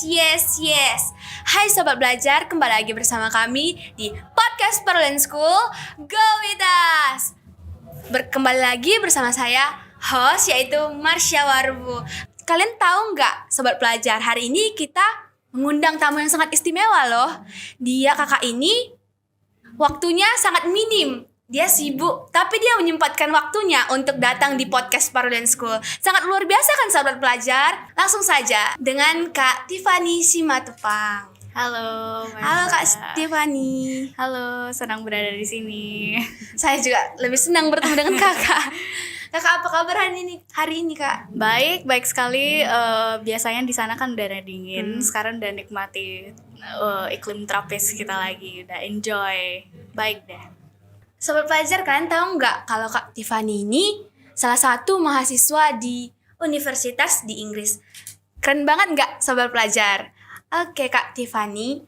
Yes. Hai Sobat Belajar, kembali lagi bersama kami di Podcast Perlen School. Go with us! Kembali lagi bersama saya, host yaitu Marsha Warbu. Kalian tahu nggak Sobat Belajar, hari ini kita mengundang tamu yang sangat istimewa loh. Dia kakak ini waktunya sangat minim. Dia sibuk, tapi dia menyempatkan waktunya untuk datang di podcast Perlen School. Sangat luar biasa kan Sobat Belajar? Langsung saja dengan Kak Tiffany Simatupang. Halo, Halo Kak Tiffany. Halo, senang berada di sini. Saya juga lebih senang bertemu dengan kakak. Kakak apa kabar hari ini Kak? Baik sekali. Biasanya di sana kan udara dingin. Sekarang udah nikmati iklim tropis kita lagi. Udah enjoy. Baik deh. Sobat Pelajar, kalian tahu nggak kalau Kak Tiffany ini salah satu mahasiswa di universitas di Inggris? Keren banget nggak Sobat Pelajar? Oke Kak Tiffany,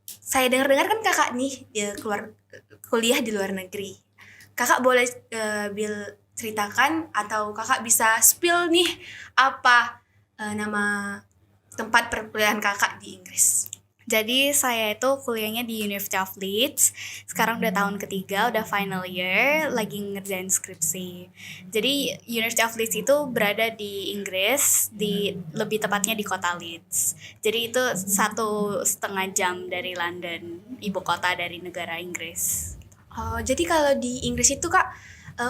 saya dengar kan kakak nih dia kuliah di luar negeri. Kakak boleh ceritakan atau kakak bisa spill nih apa nama tempat perkuliahan kakak di Inggris? Jadi saya itu kuliahnya di University of Leeds. Sekarang udah tahun ketiga, udah final year, lagi ngerjain skripsi. Jadi University of Leeds itu berada di Inggris, lebih tepatnya di kota Leeds. Jadi itu 1,5 jam dari London, ibu kota dari negara Inggris. Oh, jadi kalau di Inggris itu Kak,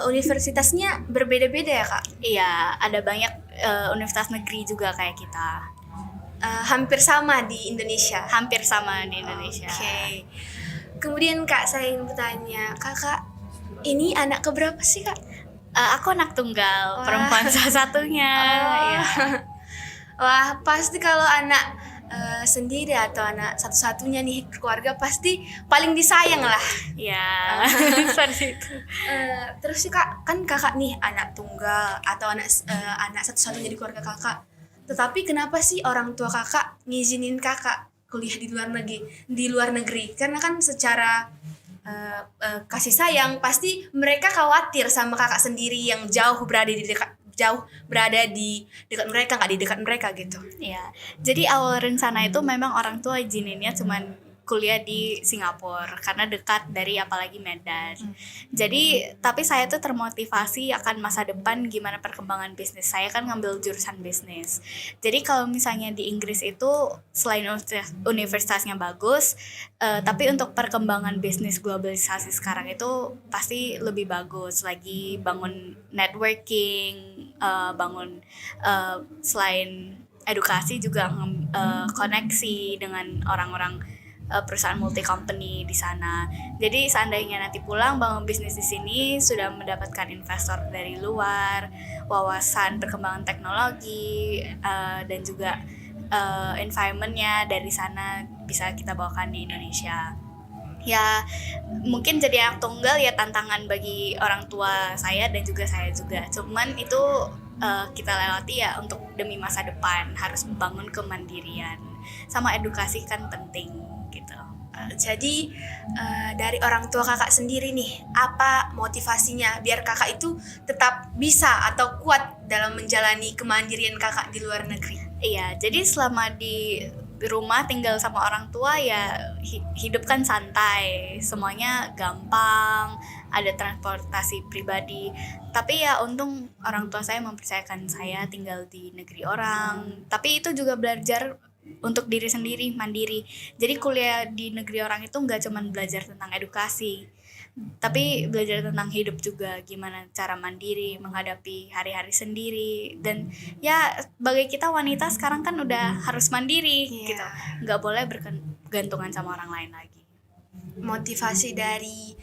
universitasnya berbeda-beda ya Kak? Iya, ada banyak universitas negeri juga kayak kita. Hampir sama di Indonesia. Hampir sama di Indonesia. Oke. Kemudian Kak, saya ingin bertanya, kakak ini anak keberapa sih Kak? Aku anak tunggal, perempuan satu-satunya. Ya. Wah, pasti kalau anak sendiri atau anak satu-satunya nih keluarga pasti paling disayang lah. Ya, seperti itu. Terus sih Kak, kan kakak nih anak tunggal atau anak satu-satunya di keluarga kakak. Tetapi kenapa sih orang tua kakak ngizinin kakak kuliah di luar negeri? Karena kan secara kasih sayang pasti mereka khawatir sama kakak sendiri yang jauh berada di dekat mereka, nggak di dekat mereka gitu. Iya. Jadi awal rencana itu memang orang tua izininnya cuman kuliah di Singapura karena dekat dari apalagi Medan. Jadi tapi saya tuh termotivasi akan masa depan gimana perkembangan bisnis. Saya kan ngambil jurusan bisnis. Jadi kalau misalnya di Inggris itu selain universitasnya bagus, tapi untuk perkembangan bisnis globalisasi sekarang itu pasti lebih bagus. Lagi bangun networking, bangun selain edukasi juga koneksi dengan orang-orang perusahaan multi company di sana. Jadi seandainya nanti pulang bangun bisnis di sini sudah mendapatkan investor dari luar, wawasan perkembangan teknologi dan juga environmentnya dari sana bisa kita bawakan di Indonesia. Ya mungkin jadi anak tunggal ya tantangan bagi orang tua saya dan juga saya juga. Cuman itu kita lewati ya untuk demi masa depan, harus membangun kemandirian sama edukasi kan penting gitu. Jadi dari orang tua kakak sendiri nih, apa motivasinya biar kakak itu tetap bisa atau kuat dalam menjalani kemandirian kakak di luar negeri? Iya, jadi selama di rumah tinggal sama orang tua ya hidup kan santai, semuanya gampang, ada transportasi pribadi. Tapi ya untung orang tua saya mempercayakan saya tinggal di negeri orang. Tapi itu juga belajar untuk diri sendiri, mandiri. Jadi kuliah di negeri orang itu nggak cuma belajar tentang edukasi, tapi belajar tentang hidup juga, gimana cara mandiri menghadapi hari-hari sendiri. Dan ya bagi kita wanita sekarang kan udah harus mandiri gitu, nggak boleh bergantungan sama orang lain lagi. Motivasi dari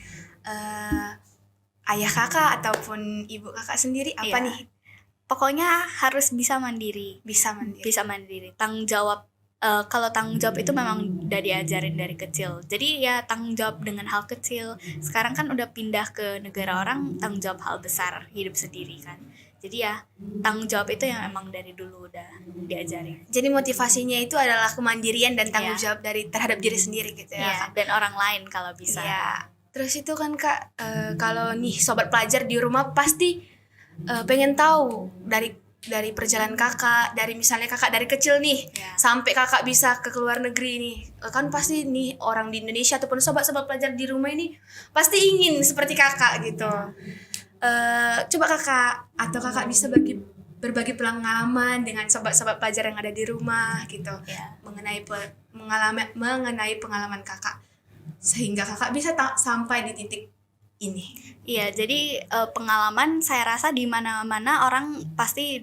ayah kakak ataupun ibu kakak sendiri apa nih? Pokoknya harus bisa mandiri. Tanggung jawab. Kalau tanggung jawab itu memang udah diajarin dari kecil. Jadi ya tanggung jawab dengan hal kecil. Sekarang kan udah pindah ke negara orang, tanggung jawab hal besar, hidup sendiri kan. Jadi ya tanggung jawab itu yang emang dari dulu udah diajarin. Jadi motivasinya itu adalah kemandirian dan tanggung jawab terhadap diri sendiri gitu ya. Dan orang lain kalau bisa. Iya. Terus itu kan Kak, kalau nih Sobat Pelajar di rumah pasti pengen tahu dari dari perjalanan kakak, dari misalnya kakak dari kecil nih Ya. sampai kakak bisa ke luar negeri nih, kan pasti nih orang di Indonesia ataupun sobat-sobat pelajar di rumah ini pasti ingin seperti kakak gitu. Coba kakak atau kakak bisa berbagi pengalaman dengan sobat-sobat pelajar yang ada di rumah gitu, Ya. mengenai pengalaman kakak sehingga kakak bisa sampai di titik ini. Iya, jadi pengalaman saya rasa di mana-mana orang pasti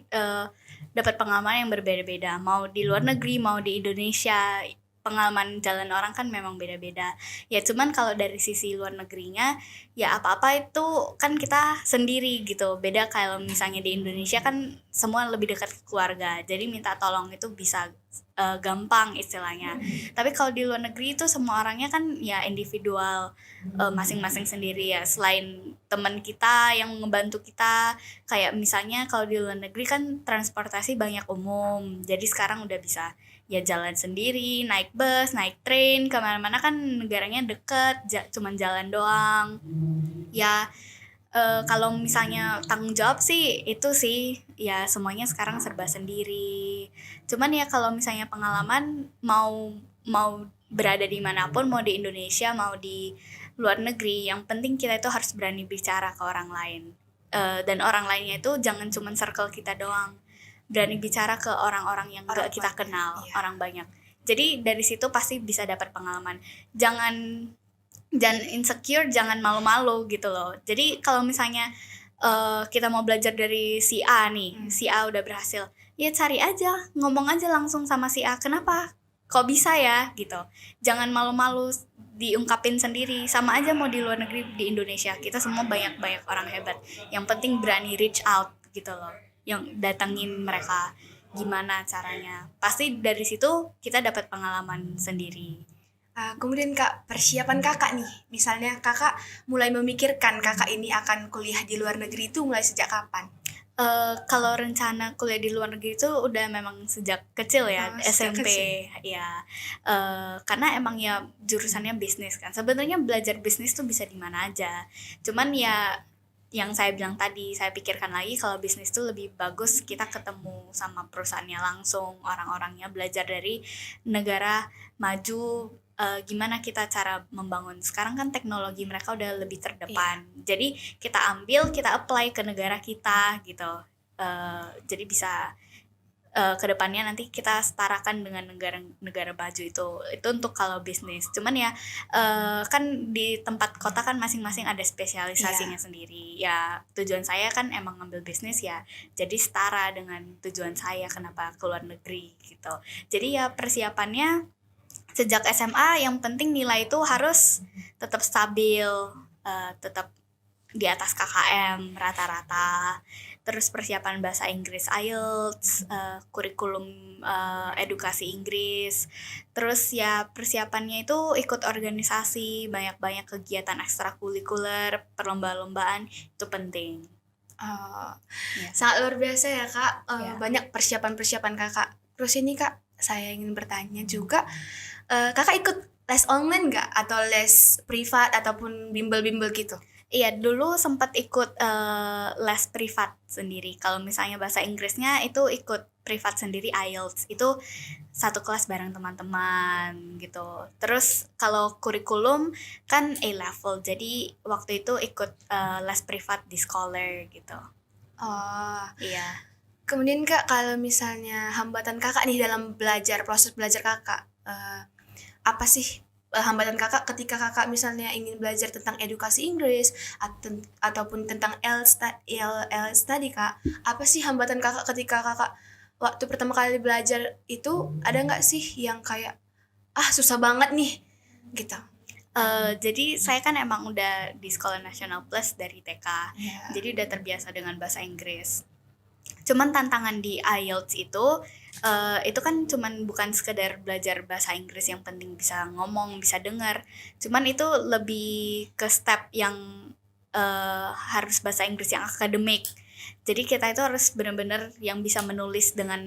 dapat pengalaman yang berbeda-beda. Mau di luar negeri, mau di Indonesia, pengalaman jalan orang kan memang beda-beda. Ya cuman kalau dari sisi luar negerinya, ya apa-apa itu kan kita sendiri gitu. Beda kalau misalnya di Indonesia kan semua lebih dekat ke keluarga. Jadi minta tolong itu bisa gampang istilahnya. Tapi kalau di luar negeri itu semua orangnya kan ya individual, masing-masing sendiri ya. Selain teman kita yang ngebantu kita, kayak misalnya kalau di luar negeri kan transportasi banyak umum. Jadi sekarang udah bisa ya jalan sendiri, naik bus, naik train, kemana-mana kan negaranya deket, cuman jalan doang. Ya kalau misalnya tanggung jawab sih itu sih ya semuanya sekarang serba sendiri. Cuman ya kalau misalnya pengalaman mau mau berada di manapun, mau di Indonesia, mau di luar negeri, yang penting kita itu harus berani bicara ke orang lain. Dan orang lainnya itu jangan cuma circle kita doang, berani bicara ke orang-orang yang gak kita kenal, iya. orang banyak. Jadi dari situ pasti bisa dapat pengalaman. Jangan insecure, jangan malu-malu gitu loh. Jadi kalau misalnya kita mau belajar dari si A nih, si A udah berhasil, ya cari aja, ngomong aja langsung sama si A, kenapa kok bisa ya gitu. Jangan malu-malu diungkapin sendiri. Sama aja mau di luar negeri, di Indonesia, kita semua banyak orang hebat. Yang penting berani reach out gitu loh, yang datengin mereka gimana caranya. Pasti dari situ kita dapat pengalaman sendiri. Kemudian kak, persiapan kakak nih, misalnya kakak mulai memikirkan kakak ini akan kuliah di luar negeri itu mulai sejak kapan? Kalau rencana kuliah di luar negeri itu udah memang sejak kecil ya, Sejak SMP kecil. ya. Karena emang ya jurusannya bisnis kan. Sebenarnya belajar bisnis tuh bisa di mana aja. Cuman ya yang saya bilang tadi, saya pikirkan lagi kalau bisnis tuh lebih bagus kita ketemu sama perusahaannya langsung, orang-orangnya, belajar dari negara maju, gimana kita cara membangun. Sekarang kan teknologi mereka udah lebih terdepan. Jadi kita ambil, kita apply ke negara kita gitu. Jadi bisa kedepannya nanti kita setarakan dengan negara maju itu untuk kalau bisnis. Cuman ya kan di tempat kota kan masing-masing ada spesialisasinya sendiri. Ya tujuan saya kan emang ngambil bisnis ya, jadi setara dengan tujuan saya kenapa ke luar negeri gitu. Jadi ya persiapannya sejak SMA yang penting nilai itu harus tetap stabil, tetap di atas KKM rata-rata. Terus persiapan bahasa Inggris IELTS, kurikulum edukasi Inggris. Terus ya persiapannya itu ikut organisasi, banyak-banyak kegiatan ekstrakurikuler, perlomba-lombaan, itu penting. Sangat luar biasa ya kak, Ya. banyak persiapan-persiapan kakak. Terus ini kak, saya ingin bertanya juga, kakak ikut les online nggak? Atau les privat ataupun bimbel-bimbel gitu? Iya, dulu sempat ikut les privat sendiri. Kalau misalnya bahasa Inggrisnya itu ikut privat sendiri IELTS. Itu satu kelas bareng teman-teman gitu. Terus kalau kurikulum kan A-level. Jadi waktu itu ikut les privat di Scholar gitu. Oh, Iya. kemudian kak, kalau misalnya hambatan kakak nih dalam proses belajar kakak, apa sih hambatan kakak ketika kakak misalnya ingin belajar tentang edukasi Inggris ataupun tentang IELTS tadi kak, apa sih hambatan kakak ketika kakak waktu pertama kali belajar itu, ada nggak sih yang kayak susah banget nih gitu? Jadi saya kan emang udah di Sekolah Nasional Plus dari TK. Jadi udah terbiasa dengan bahasa Inggris. Cuman tantangan di IELTS itu kan cuman bukan sekedar belajar bahasa Inggris yang penting bisa ngomong, bisa dengar. Cuman itu lebih ke step yang harus bahasa Inggris yang akademik. Jadi kita itu harus benar-benar yang bisa menulis dengan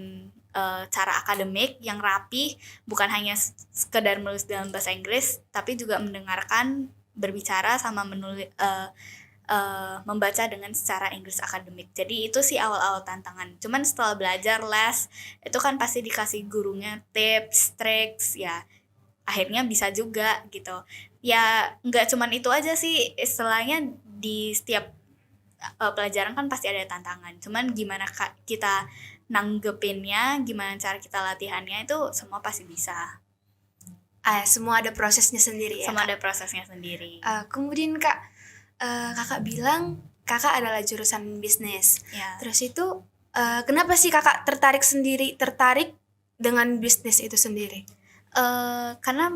cara akademik yang rapi, bukan hanya sekedar menulis dalam bahasa Inggris, tapi juga mendengarkan, berbicara sama menulis, membaca dengan secara Inggris akademik. Jadi itu sih awal-awal tantangan. Cuman setelah belajar les, itu kan pasti dikasih gurunya tips, tricks, ya akhirnya bisa juga gitu. Ya nggak cuman itu aja sih, istilahnya di setiap pelajaran kan pasti ada tantangan. Cuman gimana kita nanggepinnya, gimana cara kita latihannya, itu semua pasti bisa. Semua ada prosesnya sendiri ya. Semua Kak? ada prosesnya sendiri. Kemudian Kak, Kakak bilang Kakak adalah jurusan bisnis. Ya. Terus itu kenapa sih Kakak tertarik dengan bisnis itu sendiri? Karena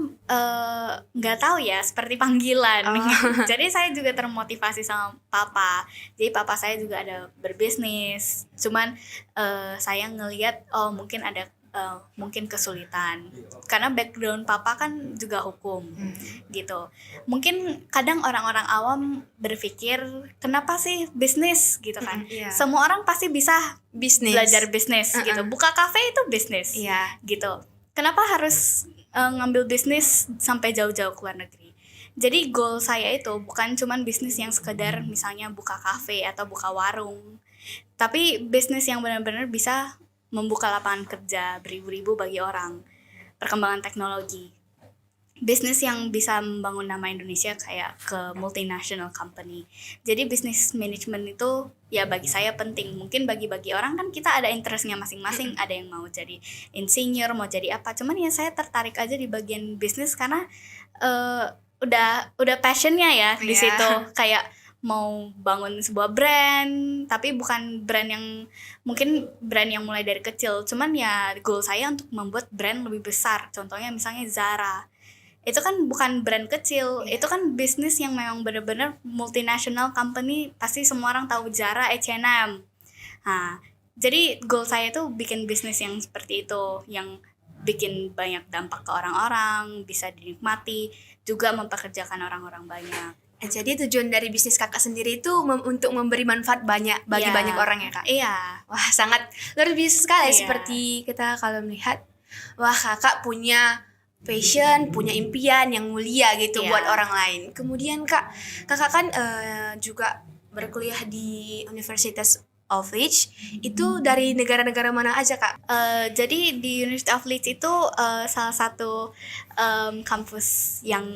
nggak tahu ya, seperti panggilan. Oh. Jadi saya juga termotivasi sama papa. Jadi papa saya juga ada berbisnis. Cuman saya ngelihat mungkin ada mungkin kesulitan. Karena background papa kan juga hukum gitu. Mungkin kadang orang-orang awam berpikir kenapa sih bisnis gitu kan. Iya. Semua orang pasti bisa Bisnis. belajar bisnis gitu. Buka kafe itu bisnis. Iya. Gitu. Kenapa harus ngambil bisnis sampai jauh-jauh ke luar negeri? Jadi goal saya itu bukan cuman bisnis yang sekedar misalnya buka kafe atau buka warung, tapi bisnis yang benar-benar bisa membuka lapangan kerja beribu-ribu bagi orang, perkembangan teknologi, bisnis yang bisa membangun nama Indonesia kayak ke multinational company. Jadi bisnis management itu ya bagi saya penting. Mungkin bagi orang kan kita ada interestnya masing-masing. Ada yang mau jadi insinyur, mau jadi apa. Cuman ya saya tertarik aja di bagian bisnis karena udah passionnya ya di Iya. situ. Kayak mau bangun sebuah brand, tapi bukan brand yang mungkin brand yang mulai dari kecil. Cuman ya goal saya untuk membuat brand lebih besar. Contohnya misalnya Zara. Itu kan bukan brand kecil, itu kan bisnis yang memang benar-benar multinational company, pasti semua orang tahu Zara, H&M. Nah, jadi goal saya itu bikin bisnis yang seperti itu, yang bikin banyak dampak ke orang-orang, bisa dinikmati, juga mempekerjakan orang-orang banyak. Jadi tujuan dari bisnis Kakak sendiri itu untuk memberi manfaat banyak bagi Iya. banyak orang ya Kak? Iya. Wah, sangat luar biasa sekali. Iya. Seperti kita kalau melihat, wah Kakak punya passion, punya impian yang mulia gitu Iya. buat orang lain. Kemudian Kakak kan juga berkuliah di Universitas of Leeds. Itu dari negara-negara mana aja Kak? Jadi di University of Leeds itu salah satu kampus yang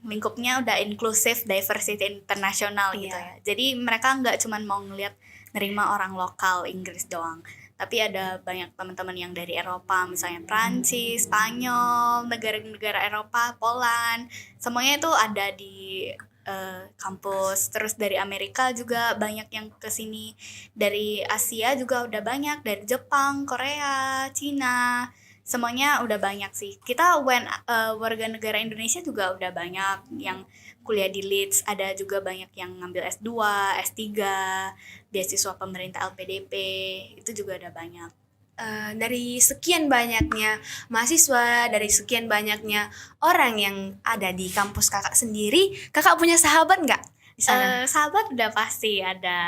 lingkupnya udah inklusif, diversity internasional gitu Iya. ya. Jadi mereka nggak cuma mau ngelihat nerima orang lokal Inggris doang, tapi ada banyak teman-teman yang dari Eropa, misalnya Prancis, Spanyol, negara-negara Eropa, Poland, semuanya itu ada di kampus. Terus dari Amerika juga banyak yang kesini, dari Asia juga udah banyak, dari Jepang, Korea, Cina, semuanya udah banyak sih. Kita warga negara Indonesia juga udah banyak yang kuliah di Leeds, ada juga banyak yang ngambil S2, S3, beasiswa pemerintah LPDP, itu juga ada banyak. Dari sekian banyaknya mahasiswa, dari sekian banyaknya orang yang ada di kampus Kakak sendiri, Kakak punya sahabat nggak di sana? Sahabat udah pasti ada.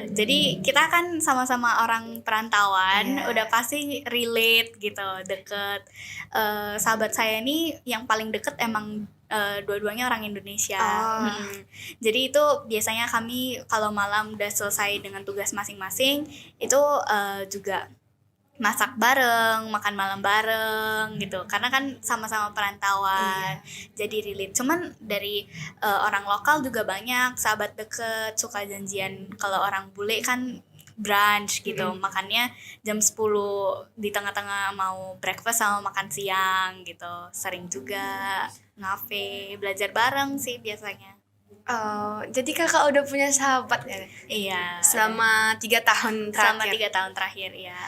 Jadi kita kan sama-sama orang perantauan, Iya. udah pasti relate gitu, deket. Sahabat saya ini yang paling deket emang dua-duanya orang Indonesia. Oh. Jadi itu biasanya kami kalau malam udah selesai dengan tugas masing-masing, itu juga masak bareng, makan malam bareng gitu. Karena kan sama-sama perantauan. Jadi relate. Cuman dari orang lokal juga banyak sahabat deket, suka janjian. Kalau orang bule kan brunch gitu. Makannya jam 10 di tengah-tengah mau breakfast sama makan siang gitu. Sering juga ngafe, belajar bareng sih biasanya. Oh, jadi Kakak udah punya sahabat ya? Iya. Selama 3 tahun terakhir. Selama 3 tahun terakhir ya.